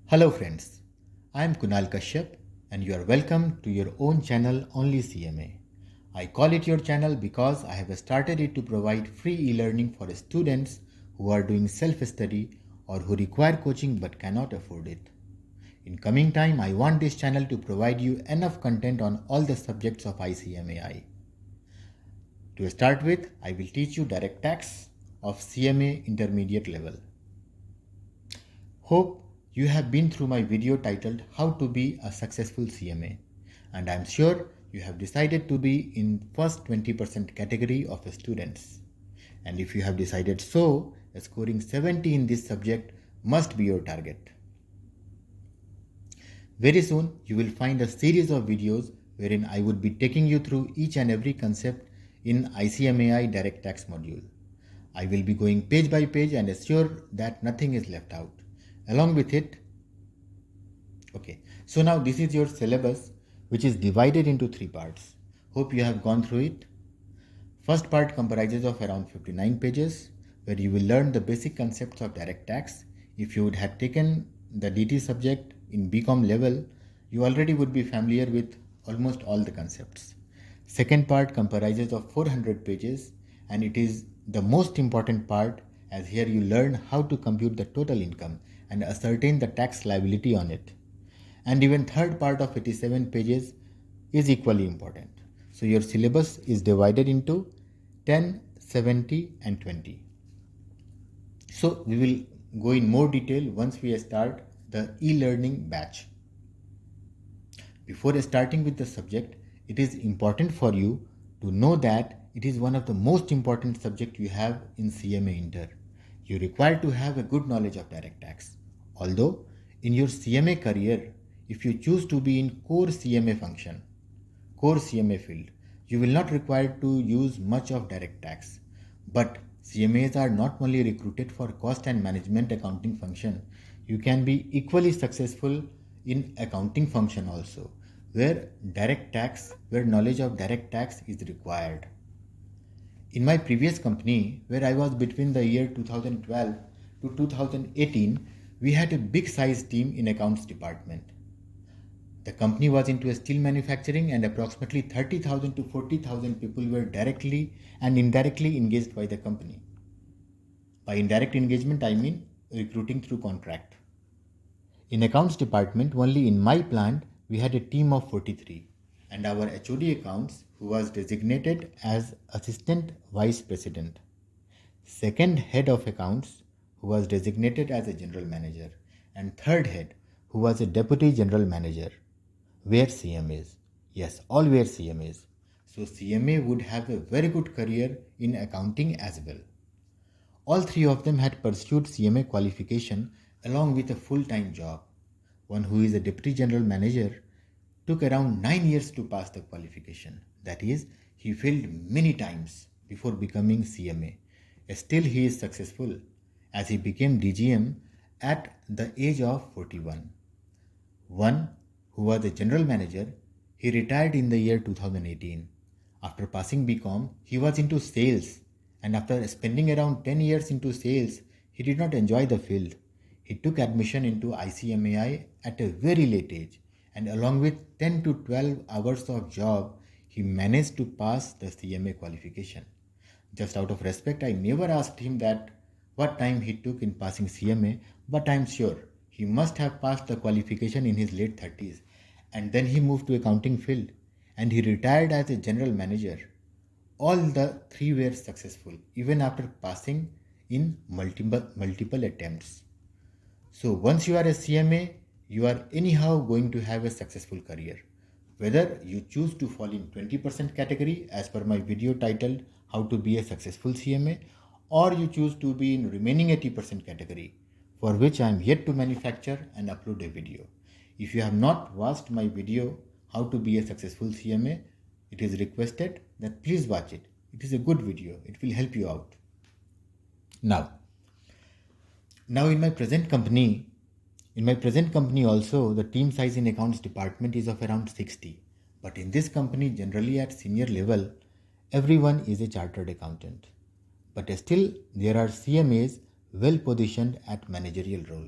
Hello friends, I am Kunal Kashyap and you are welcome to your own channel Only CMA. I call it your channel because I have started it to provide free e-learning for students who are doing self-study or who require coaching but cannot afford it. In coming time, I want this channel to provide you enough content on all the subjects of ICMAI. To start with, I will teach you direct tax of CMA intermediate level. Hope you have been through my video titled How to be a Successful CMA, and I am sure you have decided to be in first 20% category of students. And if you have decided so, scoring 70 in this subject must be your target. Very soon you will find a series of videos wherein I would be taking you through each and every concept in ICMAI direct tax module. I will be going page by page and assure that nothing is left out. Along with it, so now this is your syllabus which is divided into three parts. Hope you have gone through it. First part comprises of around 59 pages where you will learn the basic concepts of direct tax. If you would have taken the DT subject in BCom level, you already would be familiar with almost all the concepts. Second part comprises of 400 pages and it is the most important part, as here you learn how to compute the total income and ascertain the tax liability on it. And even third part of 87 pages is equally important. So your syllabus is divided into 10, 70 and 20. So we will go in more detail once we start the e-learning batch. Before starting with the subject, it is important for you to know that it is one of the most important subject you have in CMA Inter. You require to have a good knowledge of direct tax. Although in your CMA career, if you choose to be in core CMA function, core CMA field, you will not require to use much of direct tax. But CMAs are not only recruited for cost and management accounting function, you can be equally successful in accounting function also, where knowledge of direct tax is required. In my previous company, where I was between the year 2012 to 2018, we had a big size team in accounts department. The company was into steel manufacturing and approximately 30,000 to 40,000 people were directly and indirectly engaged by the company. By indirect engagement, I mean recruiting through contract. In accounts department, only in my plant, we had a team of 43 and our HOD accounts, who was designated as assistant vice president. Second head of accounts, who was designated as a general manager, and third head, who was a deputy general manager, were CMAs. Yes, all were CMAs. So CMA would have a very good career in accounting as well. All three of them had pursued CMA qualification along with a full-time job. One, who is a deputy general manager, took around 9 years to pass the qualification. That is, he failed many times before becoming CMA. Still he is successful as he became DGM at the age of 41. One, who was a general manager, he retired in the year 2018. After passing BCom, he was into sales, and after spending around 10 years into sales, he did not enjoy the field. He took admission into ICMAI at a very late age, and along with 10 to 12 hours of job, he managed to pass the CMA qualification. Just out of respect, I never asked him that what time he took in passing CMA, but I am sure he must have passed the qualification in his late 30s, and then he moved to accounting field and he retired as a general manager. All the three were successful even after passing in multiple attempts. So once you are a CMA, you are anyhow going to have a successful career. Whether you choose to fall in 20% category as per my video titled How to be a Successful CMA, or you choose to be in remaining 80% category, for which I am yet to manufacture and upload a video. If you have not watched my video How to be a Successful CMA, it is requested that please watch it. It is a good video. It will help you out. Now in my present company also, the team size in accounts department is of around 60. But in this company, generally at senior level, everyone is a chartered accountant. But still, there are CMAs well positioned at managerial role.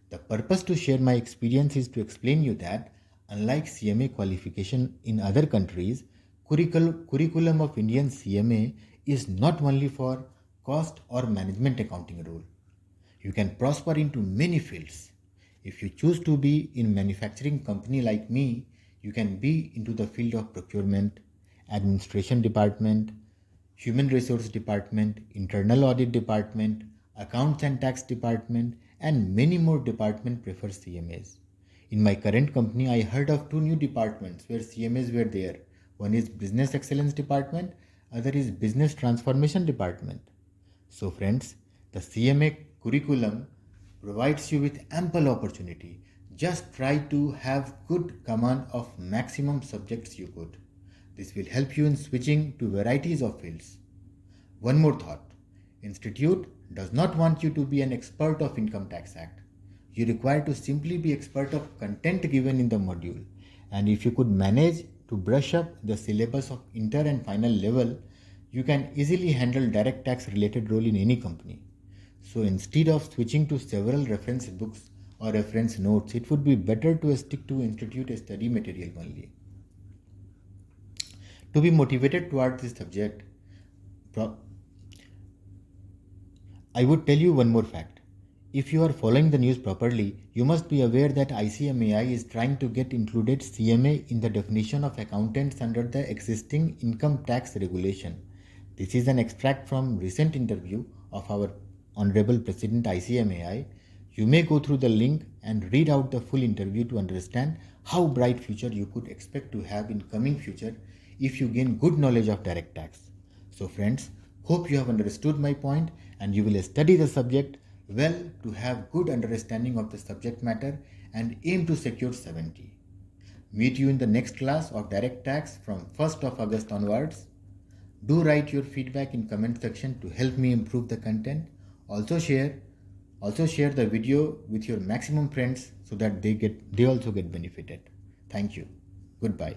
The purpose to share my experience is to explain you that unlike CMA qualification in other countries, curriculum of Indian CMA is not only for cost or management accounting role. You can prosper into many fields. If you choose to be in manufacturing company like me, you can be into the field of procurement, administration department, human resource department, internal audit department, accounts and tax department, and many more departments prefer CMAs. In my current company, I heard of two new departments where CMAs were there. One is Business Excellence Department, other is Business Transformation Department. So friends, the CMA curriculum provides you with ample opportunity. Just try to have good command of maximum subjects you could. This will help you in switching to varieties of fields. One more thought. Institute does not want you to be an expert of Income Tax Act. You require to simply be expert of content given in the module. And if you could manage to brush up the syllabus of inter and final level, you can easily handle direct tax related role in any company. So instead of switching to several reference books or reference notes, it would be better to stick to institute study material only. To be motivated towards this subject, I would tell you one more fact. If you are following the news properly, you must be aware that ICMAI is trying to get included CMA in the definition of accountants under the existing income tax regulation. This is an extract from recent interview of our Honorable President ICMAI. You may go through the link and read out the full interview to understand how bright future you could expect to have in coming future if you gain good knowledge of direct tax. So friends, hope you have understood my point and you will study the subject well to have good understanding of the subject matter and aim to secure 70. Meet you in the next class of direct tax from 1st of August onwards. Do write your feedback in comment section to help me improve the content. Also share the video with your maximum friends so that they also get benefited. Thank you. Goodbye.